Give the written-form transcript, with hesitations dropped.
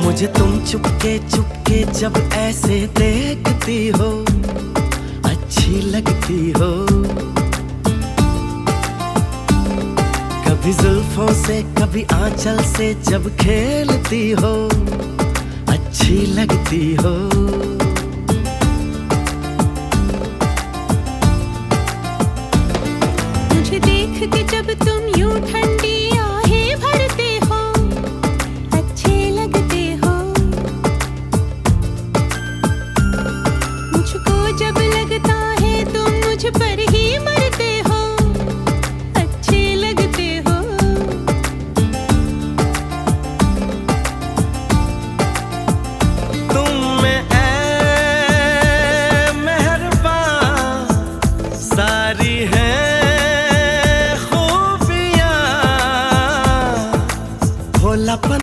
मुझे तुम चुपके चुपके जब ऐसे देखती हो, अच्छी लगती हो। कभी जुल्फों से कभी आंचल से जब खेलती हो, अच्छी लगती हो। मुझे देख के जब तुम यूं ठंडी